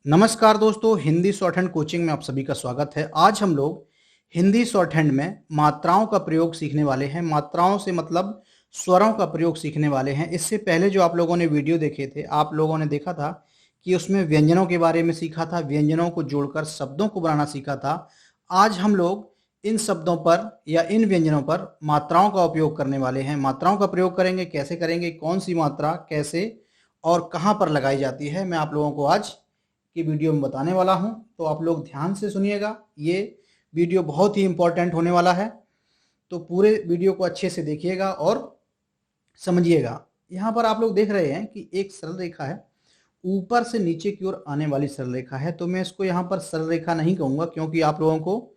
नमस्कार दोस्तों, Hindi short hand coaching में आप सभी का स्वागत है। आज हम लोग हिंदी शॉर्ट हैंड में मात्राओं का प्रयोग सीखने वाले हैं। मात्राओं से मतलब स्वरों का प्रयोग सीखने वाले हैं। इससे पहले जो आप लोगों ने वीडियो देखे थे, आप लोगों ने देखा था कि उसमें व्यंजनों के बारे में सीखा था, व्यंजनों को जोड़कर शब्दों को बनाना सीखा था। आज हम लोग इन शब्दों पर या इन व्यंजनों पर मात्राओं का उपयोग करने वाले हैं। मात्राओं का प्रयोग करेंगे, कैसे करेंगे, कौन सी मात्रा कैसे और कहाँ पर लगाई जाती है, मैं आप लोगों को आज की वीडियो में बताने वाला हूं। तो आप लोग ध्यान से सुनिएगा, ये वीडियो बहुत ही इंपॉर्टेंट होने वाला है। तो पूरे वीडियो को अच्छे से देखिएगा और समझिएगा। यहाँ पर आप लोग देख रहे हैं कि एक सरल रेखा है, ऊपर से नीचे की ओर आने वाली सरल रेखा है। तो मैं इसको यहाँ पर सरल रेखा नहीं कहूँगा, क्योंकि आप लोगों को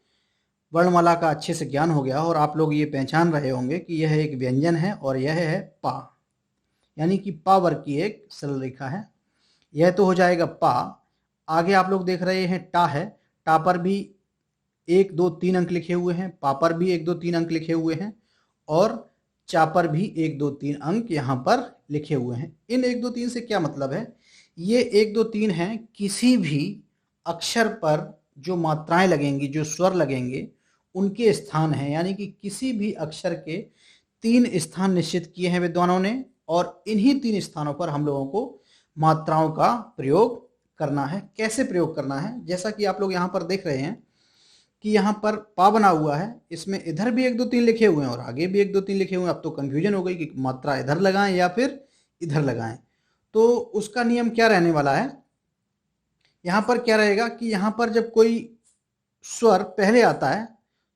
वर्णमाला का अच्छे से ज्ञान हो गया और आप लोग ये पहचान रहे होंगे कि यह एक व्यंजन है और यह है पा, यानी कि पा वर्ग की एक सरल रेखा है। यह तो हो जाएगा पा। आगे आप लोग देख रहे हैं टा है। टा पर भी 1 2 3 अंक लिखे हुए हैं, पा पर भी 1 2 3 अंक लिखे हुए हैं और चा पर भी 1 2 3 अंक यहाँ पर लिखे हुए हैं। इन 1 2 3 से क्या मतलब है? ये 1 2 3 हैं किसी भी अक्षर पर जो मात्राएं लगेंगी, जो स्वर लगेंगे, उनके स्थान हैं। यानी कि किसी भी अक्षर के 3 स्थान निश्चित किए हैं विद्वानों ने और इन्हीं 3 स्थानों पर हम लोगों को मात्राओं का प्रयोग करना है। कैसे प्रयोग करना है? जैसा कि आप लोग यहाँ पर देख रहे हैं कि यहाँ पर पा बना हुआ है, इसमें इधर भी 1 2 3 लिखे हुए हैं और आगे भी 1 2 3 लिखे हुए हैं। अब तो कंफ्यूजन हो गई कि मात्रा इधर लगाएं या फिर इधर लगाएं। तो उसका नियम क्या रहने वाला है? यहाँ पर क्या रहेगा कि यहाँ पर जब कोई स्वर पहले आता है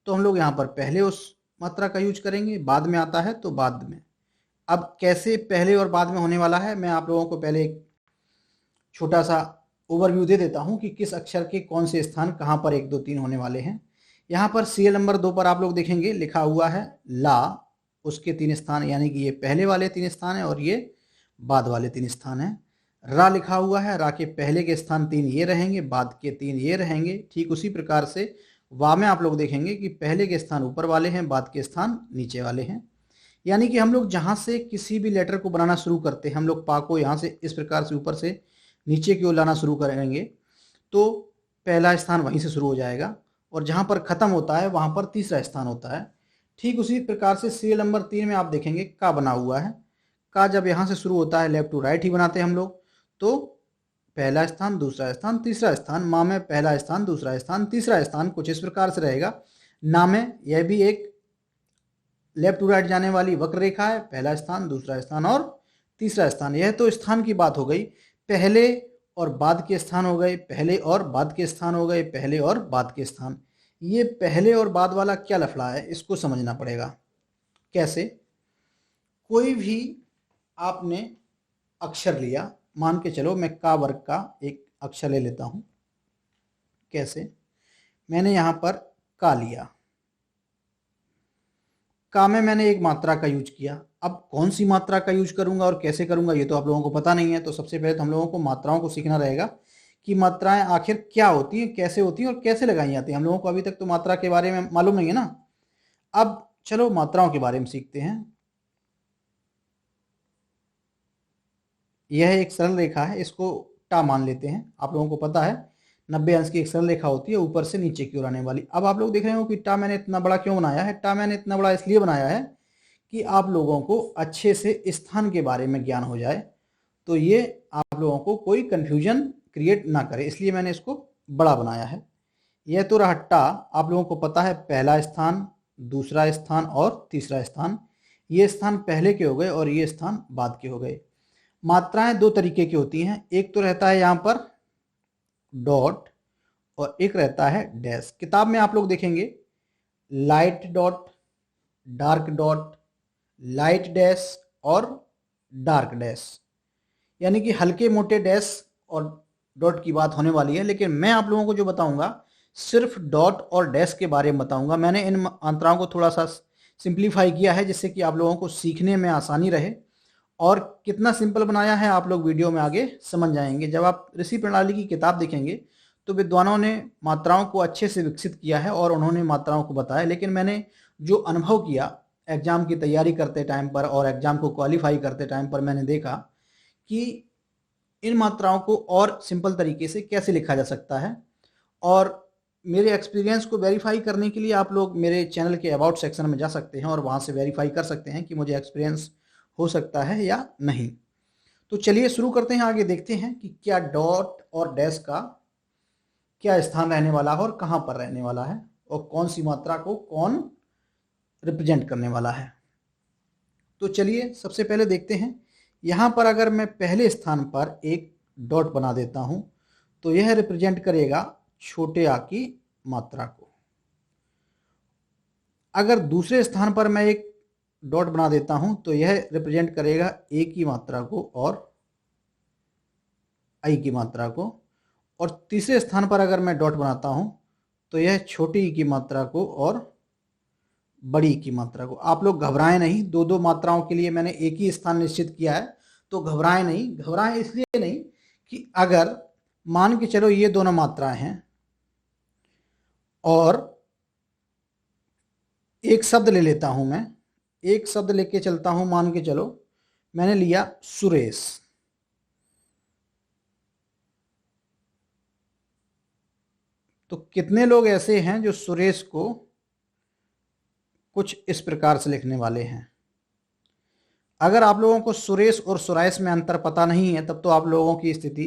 तो हम लोग यहाँ पर पहले उस मात्रा का यूज करेंगे, बाद में आता है तो बाद में। अब कैसे पहले और बाद में होने वाला है, मैं आप लोगों को पहले एक छोटा सा ओवरव्यू दे देता हूं कि किस अक्षर के कौन से स्थान कहां पर 1 2 3 होने वाले हैं। यहां पर सीरियल नंबर 2 पर आप लोग देखेंगे लिखा हुआ है ला, उसके 3 स्थान, यानी कि ये पहले वाले 3 स्थान है और ये बाद वाले 3 स्थान है। रा लिखा हुआ है, रा के पहले के स्थान 3 ये रहेंगे, बाद के 3 ये रहेंगे। ठीक उसी प्रकार से वा में आप लोग देखेंगे कि पहले के स्थान ऊपर वाले हैं, बाद के स्थान नीचे वाले हैं। यानी कि हम लोग जहां से किसी भी लेटर को बनाना शुरू करते हैं, हम लोग पा को यहाँ से इस प्रकार से ऊपर से नीचे की ओर लाना शुरू करेंगे तो पहला स्थान वहीं से शुरू हो जाएगा और जहां पर ख़त्म होता है वहां पर तीसरा स्थान होता है। ठीक उसी प्रकार से सीरियल नंबर 3 में आप देखेंगे का बना हुआ है। का जब यहाँ से शुरू होता है, लेफ्ट टू राइट ही बनाते हैं हम लोग, तो पहला स्थान, दूसरा स्थान, तीसरा स्थान। माँ में पहला स्थान, दूसरा स्थान, तीसरा स्थान, कुछ इस प्रकार से रहेगा। ना में यह भी एक लेफ्ट टू राइट जाने वाली वक्र रेखा है, पहला स्थान, दूसरा स्थान और तीसरा स्थान। यह तो स्थान की बात हो गई। पहले और बाद के स्थान हो गए, पहले और बाद के स्थान हो गए, पहले और बाद के स्थान। ये पहले और बाद वाला क्या लफड़ा है, इसको समझना पड़ेगा। कैसे? कोई भी आपने अक्षर लिया, मान के चलो मैं का वर्ग का एक अक्षर ले लेता हूं। कैसे? मैंने यहां पर का लिया, का में मैंने एक मात्रा का यूज किया। अब कौन सी मात्रा का यूज करूंगा और कैसे करूंगा ये तो आप लोगों को पता नहीं है। तो सबसे पहले तो हम लोगों को मात्राओं को सीखना रहेगा कि मात्राएं आखिर क्या होती हैं, कैसे होती हैं और कैसे लगाई जाती हैं। हम लोगों को अभी तक तो मात्रा के बारे में मालूम नहीं है ना। अब चलो मात्राओं के बारे में सीखते हैं। यह एक सरल रेखा है, इसको टा मान लेते हैं। आप लोगों को पता है 90 अंश की एक सरल रेखा होती है ऊपर से नीचे की ओर आने वाली। अब आप लोग देख रहे हो कि टा मैंने इतना बड़ा क्यों बनाया है? टा मैंने इतना बड़ा इसलिए बनाया है कि आप लोगों को अच्छे से स्थान के बारे में ज्ञान हो जाए, तो ये आप लोगों को कोई कंफ्यूजन क्रिएट ना करे, इसलिए मैंने इसको बड़ा बनाया है। यह तो रहा टा। आप लोगों को पता है पहला स्थान, दूसरा स्थान और तीसरा स्थान। ये स्थान पहले के हो गए और ये स्थान बाद के हो गए। मात्राएं 2 तरीके की होती हैं, एक तो रहता है यहाँ पर डॉट और एक रहता है डैश। किताब में आप लोग देखेंगे light dot, dark dot, light dash और डार्क डैश, यानी कि हल्के मोटे डैश और डॉट की बात होने वाली है। लेकिन मैं आप लोगों को जो बताऊंगा सिर्फ डॉट और डैश के बारे में बताऊंगा। मैंने इन मात्राओं को थोड़ा सा सिंप्लीफाई किया है जिससे कि आप लोगों को सीखने में आसानी रहे। और कितना सिंपल बनाया है आप लोग वीडियो में आगे समझ जाएंगे। जब आप ऋषि प्रणाली की किताब देखेंगे तो विद्वानों ने मात्राओं को अच्छे से विकसित किया है और उन्होंने मात्राओं को बताया। लेकिन मैंने जो अनुभव किया एग्ज़ाम की तैयारी करते टाइम पर और एग्ज़ाम को क्वालिफाई करते टाइम पर, मैंने देखा कि इन मात्राओं को और सिंपल तरीके से कैसे लिखा जा सकता है। और मेरे एक्सपीरियंस को वेरीफाई करने के लिए आप लोग मेरे चैनल के अबाउट सेक्शन में जा सकते हैं और वहाँ से वेरीफाई कर सकते हैं कि मुझे एक्सपीरियंस हो सकता है या नहीं। तो चलिए शुरू करते हैं, आगे देखते हैं कि क्या डॉट और डैश का क्या स्थान रहने वाला है और कहाँ पर रहने वाला है और कौन सी मात्रा को कौन रिप्रेजेंट करने वाला है। तो चलिए सबसे पहले देखते हैं, यहाँ पर अगर मैं पहले स्थान पर एक डॉट बना देता हूँ तो यह रिप्रेजेंट करेगा छोटे आ की मात्रा को। अगर दूसरे स्थान पर मैं एक डॉट बना देता हूं तो यह रिप्रेजेंट करेगा ए की मात्रा को और आई की मात्रा को। और तीसरे स्थान पर अगर मैं डॉट बनाता हूं तो यह छोटी ई की मात्रा को और बड़ी ई की मात्रा को। आप लोग घबराएं नहीं, दो दो मात्राओं के लिए मैंने एक ही स्थान निश्चित किया है, तो घबराएं नहीं। घबराएं इसलिए नहीं कि अगर मान के चलो ये दोनों मात्राएं हैं और एक शब्द ले लेता हूं, मैं एक शब्द लेके चलता हूं, मान के चलो मैंने लिया सुरेश। तो कितने लोग ऐसे हैं जो सुरेश को कुछ इस प्रकार से लिखने वाले हैं। अगर आप लोगों को सुरेश और सुराइश में अंतर पता नहीं है तब तो आप लोगों की स्थिति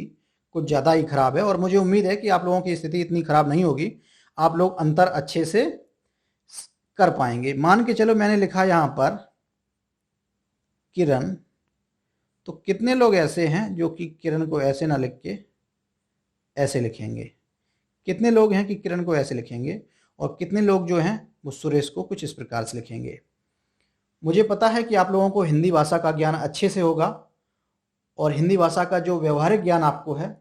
कुछ ज़्यादा ही खराब है, और मुझे उम्मीद है कि आप लोगों की स्थिति इतनी खराब नहीं होगी, आप लोग अंतर अच्छे से कर पाएंगे। मान के चलो मैंने लिखा यहाँ पर किरण, तो कितने लोग ऐसे हैं जो कि किरण को ऐसे ना लिख के ऐसे लिखेंगे। कितने लोग हैं कि किरण को ऐसे लिखेंगे और कितने लोग जो हैं वो सुरेश को कुछ इस प्रकार से लिखेंगे। मुझे पता है कि आप लोगों को हिंदी भाषा का ज्ञान अच्छे से होगा और हिंदी भाषा का जो व्यवहारिक ज्ञान आपको है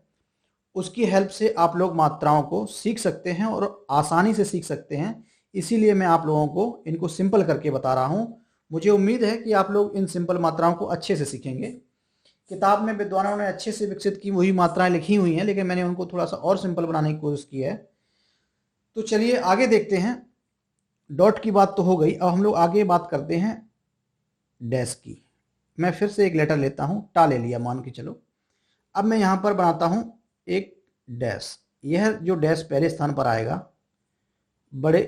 उसकी हेल्प से आप लोग मात्राओं को सीख सकते हैं और आसानी से सीख सकते हैं। इसीलिए मैं आप लोगों को इनको सिंपल करके बता रहा हूं। मुझे उम्मीद है कि आप लोग इन सिंपल मात्राओं को अच्छे से सीखेंगे। किताब में विद्वानों ने अच्छे से विकसित की वही मात्राएं लिखी हुई हैं, लेकिन मैंने उनको थोड़ा सा और सिंपल बनाने की कोशिश की है। तो चलिए आगे देखते हैं। डॉट की बात तो हो गई, अब हम लोग आगे बात करते हैं डैश की। मैं फिर से एक लेटर लेता हूं, टा ले लिया मान के चलो। अब मैं यहां पर बनाता हूं एक डैश। यह जो डैश पहले स्थान पर आएगा बड़े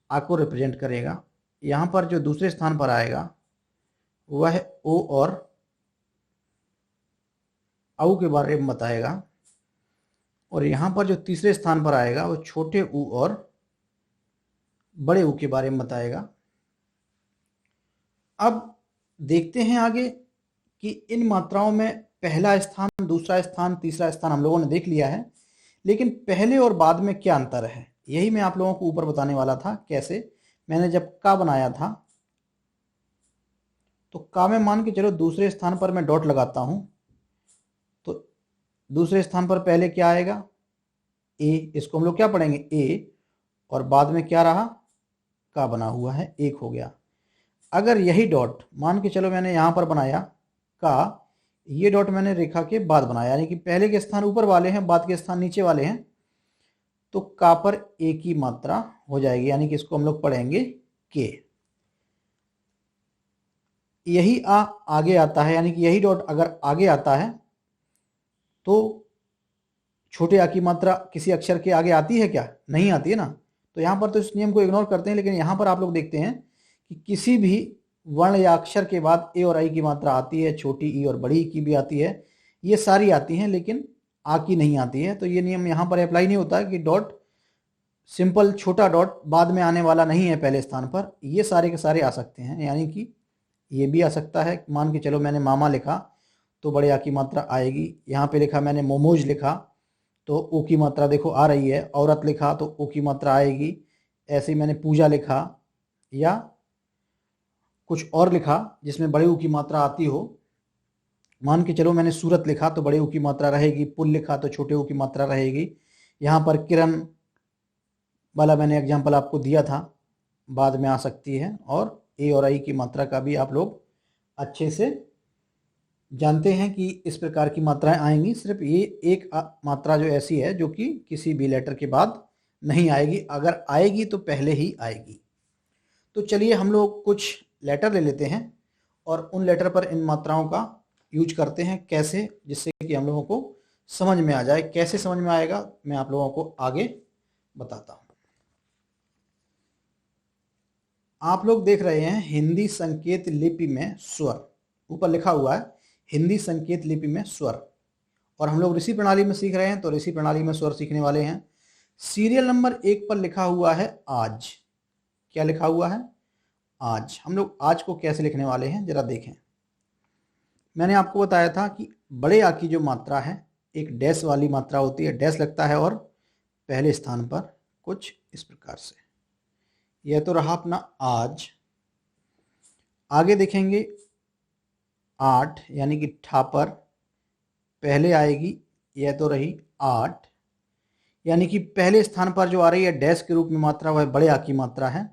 आ को रिप्रेजेंट करेगा। यहाँ पर जो दूसरे स्थान पर आएगा वह ओ और औ के बारे में बताएगा, और यहाँ पर जो तीसरे स्थान पर आएगा वो छोटे ऊ और बड़े ऊ के बारे में बताएगा। अब देखते हैं आगे कि इन मात्राओं में पहला स्थान, दूसरा स्थान, तीसरा स्थान हम लोगों ने देख लिया है, लेकिन पहले और बाद में क्या अंतर है यही मैं आप लोगों को ऊपर बताने वाला था। कैसे, मैंने जब का बनाया था तो का में मान के चलो दूसरे स्थान पर मैं डॉट लगाता हूं तो दूसरे स्थान पर पहले क्या आएगा ए, इसको हम लोग क्या पढ़ेंगे ए, और बाद में क्या रहा का बना हुआ है, एक हो गया। अगर यही डॉट मान के चलो मैंने यहां पर बनाया का, ये डॉट मैंने रेखा के बाद बनाया, यानी कि पहले के स्थान ऊपर वाले हैं, बाद के स्थान नीचे वाले हैं, तो का पर ए की मात्रा हो जाएगी, यानी कि इसको हम लोग पढ़ेंगे के। यही आ आगे आता है, यानी कि यही डॉट अगर आगे आता है तो छोटे आ की मात्रा किसी अक्षर के आगे आती है क्या, नहीं आती है ना। तो यहाँ पर तो इस नियम को इग्नोर करते हैं, लेकिन यहाँ पर आप लोग देखते हैं कि किसी भी वर्ण या अक्षर के बाद ए और आई की मात्रा आती है, छोटी ई और बड़ी ई की भी आती है, ये सारी आती हैं, लेकिन आ की नहीं आती है। तो ये नियम यहाँ पर अप्लाई नहीं होता कि डॉट सिंपल छोटा डॉट बाद में आने वाला नहीं है पहले स्थान पर, ये सारे के सारे आ सकते हैं। यानी कि ये भी आ सकता है, मान के चलो मैंने मामा लिखा तो बड़े आ की मात्रा आएगी। यहाँ पे लिखा मैंने मोमोज लिखा तो ओ की मात्रा देखो आ रही है। औरत लिखा तो ओ की मात्रा आएगी। ऐसे ही मैंने पूजा लिखा या कुछ और लिखा जिसमें बड़े ऊ की मात्रा आती हो, मान के चलो मैंने सूरत लिखा तो बड़े ऊ की मात्रा रहेगी। पुल लिखा तो छोटे ऊ की मात्रा रहेगी। यहाँ पर किरण वाला मैंने एग्जाम्पल आपको दिया था, बाद में आ सकती है। और ए और आई की मात्रा का भी आप लोग अच्छे से जानते हैं कि इस प्रकार की मात्राएं आएंगी। सिर्फ ये एक मात्रा जो ऐसी है जो कि किसी भी लेटर के बाद नहीं आएगी, अगर आएगी तो पहले ही आएगी। तो चलिए हम लोग कुछ लेटर ले लेते हैं और उन लेटर पर इन मात्राओं का यूज करते हैं कैसे, जिससे कि हम लोगों को समझ में आ जाए। कैसे समझ में आएगा मैं आप लोगों को आगे बताता हूं। आप लोग देख रहे हैं हिंदी संकेत लिपि में स्वर, ऊपर लिखा हुआ है हिंदी संकेत लिपि में स्वर, और हम लोग ऋषि प्रणाली में सीख रहे हैं, तो ऋषि प्रणाली में स्वर सीखने वाले हैं। सीरियल नंबर 1 पर लिखा हुआ है आज। क्या लिखा हुआ है? आज। हम लोग आज को कैसे लिखने वाले हैं जरा देखें। मैंने आपको बताया था कि बड़े आ की जो मात्रा है एक डैश वाली मात्रा होती है, डैश लगता है और पहले स्थान पर कुछ इस प्रकार से। यह तो रहा अपना आज। आगे देखेंगे 8 यानी कि ठा पर पहले आएगी, यह तो रही 8, यानी कि पहले स्थान पर जो आ रही है डैश के रूप में मात्रा वह बड़े आ की मात्रा है।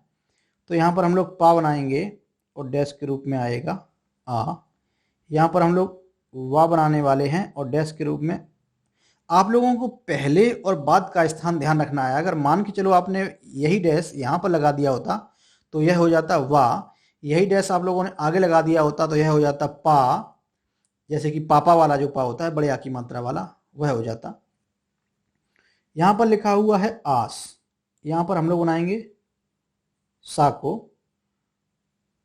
तो यहाँ पर हम लोग पा बनाएंगे और डैश के रूप में आएगा आ। यहाँ पर हम लोग वा बनाने वाले हैं और डैश के रूप में। आप लोगों को पहले और बाद का स्थान ध्यान रखना है। अगर मान के चलो आपने यही डैश यहाँ पर लगा दिया होता तो यह हो जाता वा, यही डैश आप लोगों ने आगे लगा दिया होता तो यह हो जाता पा, जैसे कि पापा वाला जो पा होता है बड़े आ की मात्रा वाला वह हो जाता। यहाँ पर लिखा हुआ है आस, यहाँ पर हम लोग बनाएंगे सा को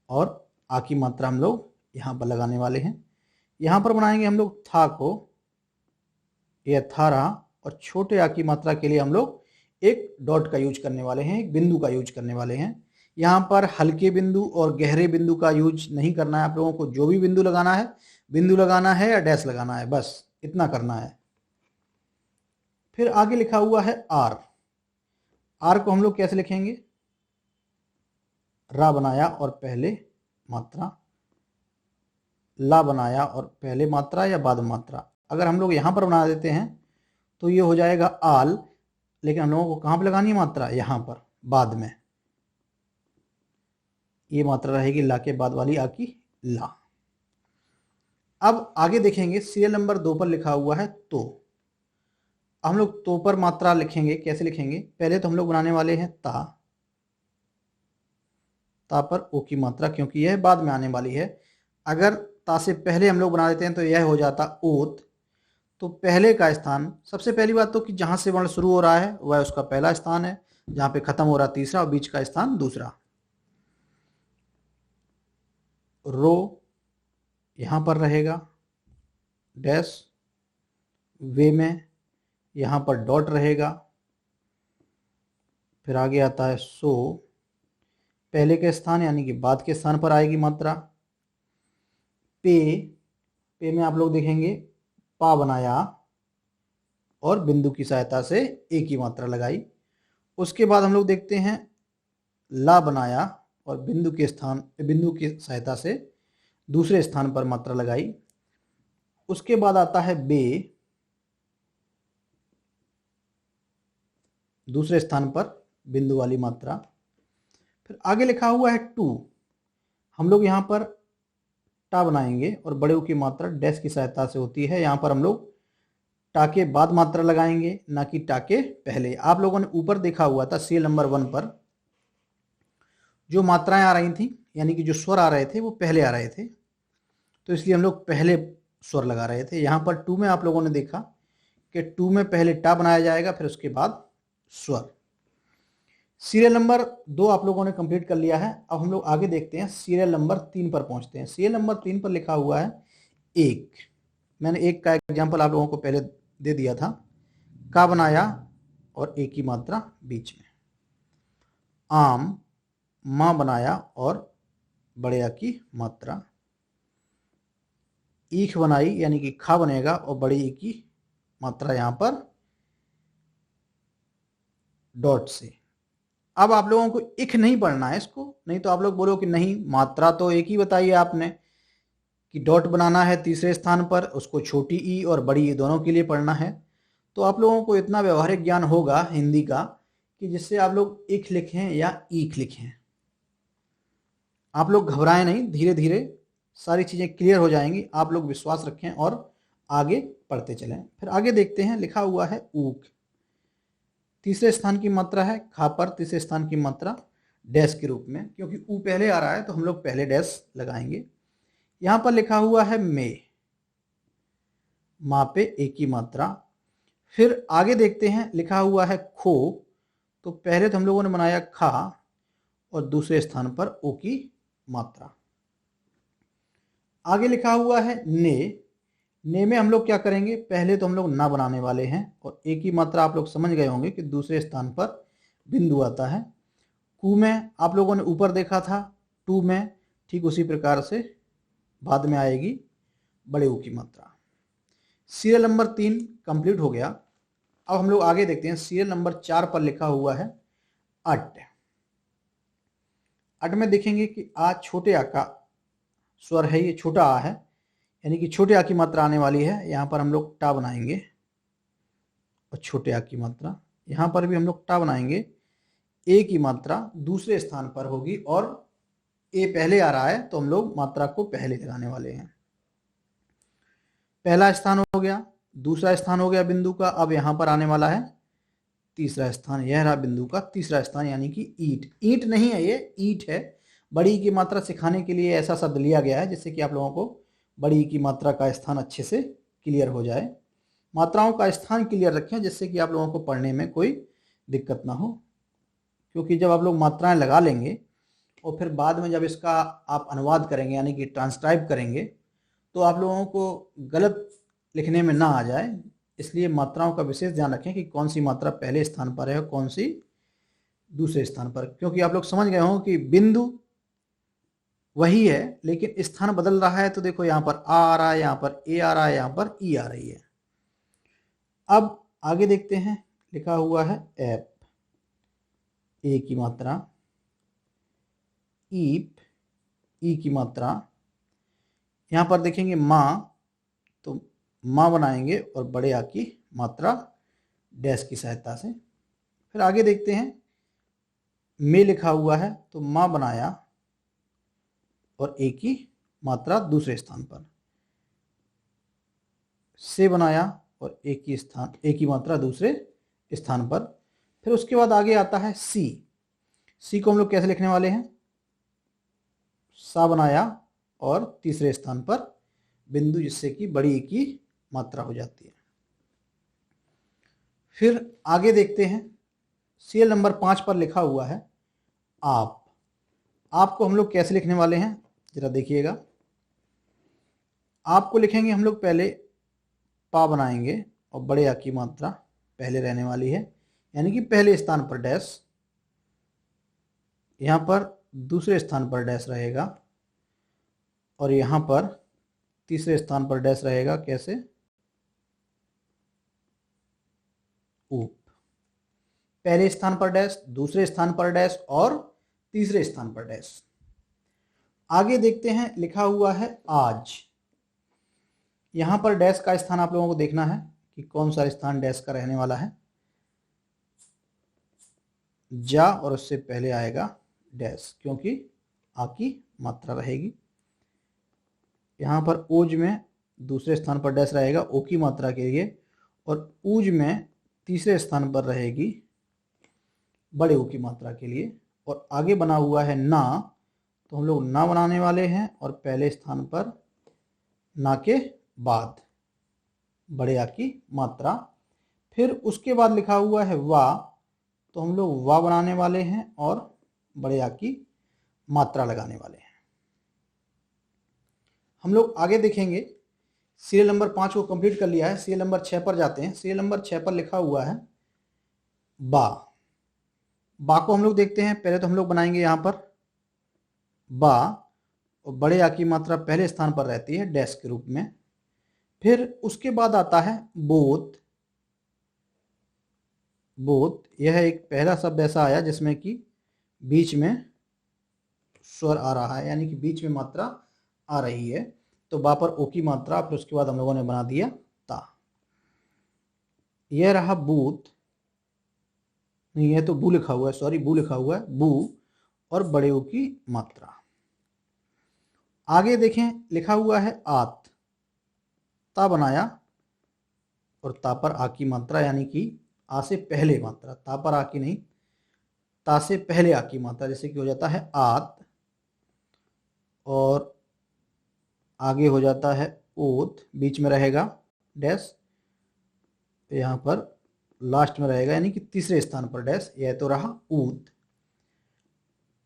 और आ की मात्रा हम लोग यहाँ पर लगाने वाले हैं। यहाँ पर बनाएंगे हम लोग था को, यह था रहा, और छोटे आ की मात्रा के लिए हम लोग एक डॉट का यूज करने वाले हैं, एक बिंदु का यूज करने वाले हैं। यहाँ पर हल्के बिंदु और गहरे बिंदु का यूज नहीं करना है आप लोगों को। जो भी बिंदु लगाना है या डैश लगाना है, बस इतना करना है। फिर आगे लिखा हुआ है आर। आर को हम लोग कैसे लिखेंगे? रा बनाया और पहले मात्रा, ला बनाया और पहले मात्रा या बाद मात्रा। अगर हम लोग यहाँ पर बना देते हैं तो ये हो जाएगा आल, लेकिन हम लोगों को कहाँ पर लगानी है मात्रा? यहाँ पर बाद में। ये मात्रा रहेगी ला के बाद वाली आ की ला। अब आगे देखेंगे सीरियल नंबर 2 पर लिखा हुआ है तो। हम लोग तो पर मात्रा लिखेंगे। कैसे लिखेंगे? पहले तो हम लोग बनाने वाले हैं ता पर ओ की मात्रा, क्योंकि यह बाद में आने वाली है। अगर ता से पहले हम लोग बना देते हैं तो यह हो जाता ओत। तो पहले का स्थान, सबसे पहली बात तो कि जहां से वर्ण शुरू हो रहा है वह उसका पहला स्थान है, जहां पे खत्म हो रहा तीसरा और बीच का स्थान दूसरा। रो यहां पर रहेगा डैश, वे में यहां पर डॉट रहेगा। फिर आगे आता है सो, पहले के स्थान यानी कि बाद के स्थान पर आएगी मात्रा। पे में आप लोग देखेंगे पा बनाया और बिंदु की सहायता से ए की मात्रा लगाई। उसके बाद हम लोग देखते हैं ला बनाया और बिंदु की सहायता से दूसरे स्थान पर मात्रा लगाई। उसके बाद आता है बे, दूसरे स्थान पर बिंदु वाली मात्रा। फिर आगे लिखा हुआ है टू। हम लोग यहाँ पर टा बनाएंगे और बड़े ऊ की मात्रा डैश की सहायता से होती है। यहाँ पर हम लोग टा के बाद मात्रा लगाएंगे, ना कि टा के पहले। आप लोगों ने ऊपर देखा हुआ था सीरियल नंबर 1 पर जो मात्राएं आ रही थी, यानी कि जो स्वर आ रहे थे वो पहले आ रहे थे, तो इसलिए हम लोग पहले स्वर लगा रहे थे। यहाँ पर टू में आप लोगों ने देखा कि टू में पहले टा बनाया जाएगा, फिर उसके बाद स्वर। सीरियल नंबर 2 आप लोगों ने कंप्लीट कर लिया है। अब हम लोग आगे देखते हैं, सीरियल नंबर 3 पर पहुंचते हैं। सीरियल नंबर 3 पर लिखा हुआ है एक। मैंने एक का एग्जाम्पल आप लोगों को पहले दे दिया था। का बनाया और एक की मात्रा बीच में। आम, मां बनाया और बड़े आ की मात्रा। ईख बनाई यानी कि खा बनेगा और बड़ी ई की मात्रा यहां पर डॉट से। अब आप लोगों को इख नहीं पढ़ना है इसको, नहीं तो आप लोग बोलो कि नहीं मात्रा तो एक ही बताई है आपने कि डॉट बनाना है तीसरे स्थान पर, उसको छोटी ई और बड़ी ई दोनों के लिए पढ़ना है। तो आप लोगों को इतना व्यवहारिक ज्ञान होगा हिंदी का कि जिससे आप लोग इख लिखें या ईख लिखें। आप लोग घबराएं नहीं, धीरे धीरे सारी चीज़ें क्लियर हो जाएंगी। आप लोग विश्वास रखें और आगे पढ़ते चलें। फिर आगे देखते हैं, लिखा हुआ है ऊक। तीसरे स्थान की मात्रा है, खा पर तीसरे स्थान की मात्रा डैश के रूप में, क्योंकि ऊ पहले आ रहा है तो हम लोग पहले डैश लगाएंगे। यहाँ पर लिखा हुआ है मे। माँ पे ए की मात्रा। फिर आगे देखते हैं, लिखा हुआ है खो, तो पहले तो हम लोगों ने बनाया खा और दूसरे स्थान पर ओ की मात्रा। आगे लिखा हुआ है ने में हम लोग क्या करेंगे, पहले तो हम लोग ना बनाने वाले हैं और ए की मात्रा आप लोग समझ गए होंगे कि दूसरे स्थान पर बिंदु आता है। कू में आप लोगों ने ऊपर देखा था, टू में ठीक उसी प्रकार से बाद में आएगी बड़े ऊ की मात्रा। सीरियल नंबर 3 कंप्लीट हो गया। अब हम लोग आगे देखते हैं, सीरियल नंबर 4 पर लिखा हुआ है अट। अट में देखेंगे कि आ छोटे आ का स्वर है, ये छोटा आ है, यानी कि छोटे आ की मात्रा आने वाली है। यहाँ पर हम लोग टा बनाएंगे और छोटे आ की मात्रा, यहाँ पर भी हम लोग टा बनाएंगे। ए की मात्रा दूसरे स्थान पर होगी और ए पहले आ रहा है तो हम लोग मात्रा को पहले लगाने वाले हैं। पहला स्थान हो गया, दूसरा स्थान हो गया बिंदु का। अब यहाँ पर आने वाला है तीसरा स्थान, यह रहा बिंदु का तीसरा स्थान, यानी कि ईट। ईंट नहीं है, ये ईट है। बड़ी की मात्रा सिखाने के लिए ऐसा शब्द लिया गया है जिससे कि आप लोगों को बड़ी की मात्रा का स्थान अच्छे से क्लियर हो जाए। मात्राओं का स्थान क्लियर रखें जिससे कि आप लोगों को पढ़ने में कोई दिक्कत ना हो, क्योंकि जब आप लोग मात्राएं लगा लेंगे और फिर बाद में जब इसका आप अनुवाद करेंगे यानी कि ट्रांसक्राइब करेंगे तो आप लोगों को गलत लिखने में ना आ जाए। इसलिए मात्राओं का विशेष ध्यान रखें कि कौन सी मात्रा पहले स्थान पर है और कौन सी दूसरे स्थान पर, क्योंकि आप लोग समझ गए हों कि बिंदु वही है लेकिन स्थान बदल रहा है। तो देखो यहाँ पर आ रहा है, यहाँ पर ए आ रहा है, यहाँ पर ई आ रही है। अब आगे देखते हैं, लिखा हुआ है ऐप, ए की मात्रा, ईप, ई की मात्रा। यहाँ पर देखेंगे माँ, तो माँ बनाएंगे और बड़े आ की मात्रा डैश की सहायता से। फिर आगे देखते हैं, में लिखा हुआ है तो माँ बनाया और ए की मात्रा दूसरे स्थान पर, से बनाया और ए की मात्रा दूसरे स्थान पर। फिर उसके बाद आगे आता है सी। सी को हम लोग कैसे लिखने वाले हैं, सा बनाया और तीसरे स्थान पर बिंदु, जिससे कि बड़ी ई की मात्रा हो जाती है। फिर आगे देखते हैं, सीरियल नंबर 5 पर लिखा हुआ है आप। आपको हम लोग कैसे लिखने वाले हैं जरा देखिएगा। आपको लिखेंगे हम लोग पहले पा बनाएंगे और बड़े आ की मात्रा पहले रहने वाली है, यानी कि पहले स्थान पर डैश, यहाँ पर दूसरे स्थान पर डैश रहेगा और यहाँ पर तीसरे स्थान पर डैश रहेगा। कैसे, ऊप। पहले स्थान पर डैश, दूसरे स्थान पर डैश और तीसरे स्थान पर डैश। आगे देखते हैं, लिखा हुआ है आज। यहाँ पर डैश का स्थान आप लोगों को देखना है कि कौन सा स्थान डैश का रहने वाला है। जा और उससे पहले आएगा डैश, क्योंकि आ की मात्रा रहेगी। यहाँ पर ओज में दूसरे स्थान पर डैश रहेगा ओ की मात्रा के लिए, और ऊज में तीसरे स्थान पर रहेगी बड़े ओ की मात्रा के लिए। और आगे बना हुआ है ना, तो हम लोग ना बनाने वाले हैं और पहले स्थान पर ना के बाद बड़े आ की मात्रा। फिर उसके बाद लिखा हुआ है वाह, तो हम लोग वाह बनाने वाले हैं और बड़े आ की मात्रा लगाने वाले हैं। हम लोग आगे देखेंगे, सीरियल नंबर 5 को कंप्लीट कर लिया है। सीरियल नंबर 6 पर जाते हैं। सीरियल नंबर 6 पर लिखा हुआ है बा। बा को हम लोग देखते हैं। पहले तो हम लोग बनाएंगे यहाँ पर बा और बड़े आ की मात्रा पहले स्थान पर रहती है डैश के रूप में। फिर उसके बाद आता है बोत। बोत, यह एक पहला शब्द ऐसा आया जिसमें कि बीच में स्वर आ रहा है, यानी कि बीच में मात्रा आ रही है। तो बा पर ओ की मात्रा, फिर उसके बाद हम लोगों ने बना दिया ता। यह रहा बूत, नहीं है तो बू लिखा हुआ है, सॉरी बू लिखा हुआ है, बू और बड़े ओ की मात्रा। आगे देखें, लिखा हुआ है आत। ता बनाया और ता पर आ की मात्रा, यानी कि आ से पहले मात्रा, ता पर आ की नहीं, ता से पहले आ की मात्रा, जैसे कि हो जाता है आत और आगे हो जाता है ओत, बीच में रहेगा डैश, तो यहाँ पर लास्ट में रहेगा यानी कि तीसरे स्थान पर डैश, यह तो रहा ऊद।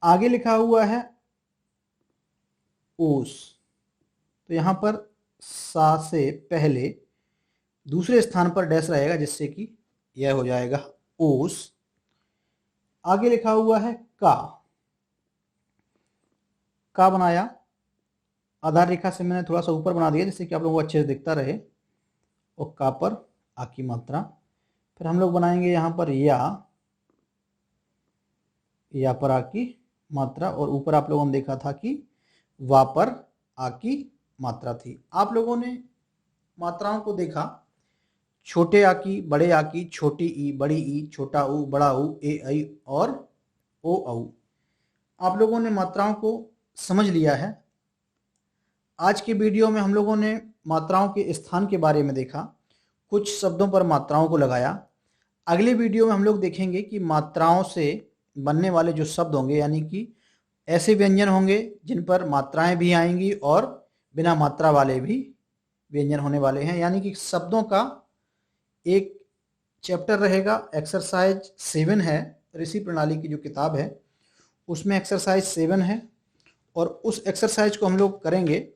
आगे लिखा हुआ है ओस, तो यहाँ पर सा से पहले दूसरे स्थान पर डैश रहेगा जिससे कि यह हो जाएगा ओस। आगे लिखा हुआ है का बनाया, आधार रेखा से मैंने थोड़ा सा ऊपर बना दिया जिससे कि आप लोगों को अच्छे से दिखता रहे, और का पर आ की मात्रा। फिर हम लोग बनाएंगे यहाँ पर या पर आ की मात्रा, और ऊपर आप लोगों ने देखा था कि वा पर आ की मात्रा थी। आप लोगों ने मात्राओं को देखा, छोटे आ की, बड़े आ की, छोटी ई, बड़ी ई, छोटा ऊ, बड़ा ऊ, ए ऐ और ओ औ। आप लोगों ने मात्राओं को समझ लिया है। आज के वीडियो में हम लोगों ने मात्राओं के स्थान के बारे में देखा, कुछ शब्दों पर मात्राओं को लगाया। अगले वीडियो में हम लोग देखेंगे कि मात्राओं से बनने वाले जो शब्द होंगे, यानी कि ऐसे व्यंजन होंगे जिन पर मात्राएं भी आएंगी और बिना मात्रा वाले भी व्यंजन होने वाले हैं, यानी कि शब्दों का एक चैप्टर रहेगा। एक्सरसाइज 7 है, ऋषि प्रणाली की जो किताब है उसमें एक्सरसाइज 7 है, और उस एक्सरसाइज को हम लोग करेंगे।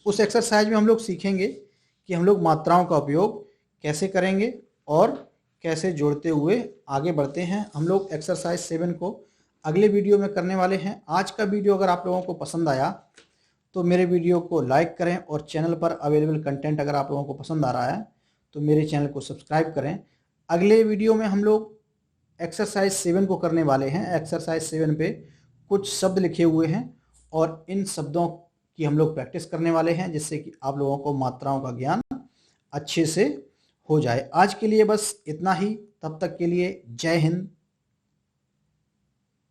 उस एक्सरसाइज में हम लोग सीखेंगे कि हम लोग मात्राओं का उपयोग कैसे करेंगे और कैसे जोड़ते हुए आगे बढ़ते हैं। हम लोग एक्सरसाइज 7 को अगले वीडियो में करने वाले हैं। आज का वीडियो अगर आप लोगों को पसंद आया तो मेरे वीडियो को लाइक करें, और चैनल पर अवेलेबल कंटेंट अगर आप लोगों को पसंद आ रहा है तो मेरे चैनल को सब्सक्राइब करें। अगले वीडियो में हम लोग एक्सरसाइज 7 को करने वाले हैं। एक्सरसाइज 7 पे कुछ शब्द लिखे हुए हैं और इन शब्दों की हम लोग प्रैक्टिस करने वाले हैं जिससे कि आप लोगों को मात्राओं का ज्ञान अच्छे से हो जाए। आज के लिए बस इतना ही, तब तक के लिए जय हिंद,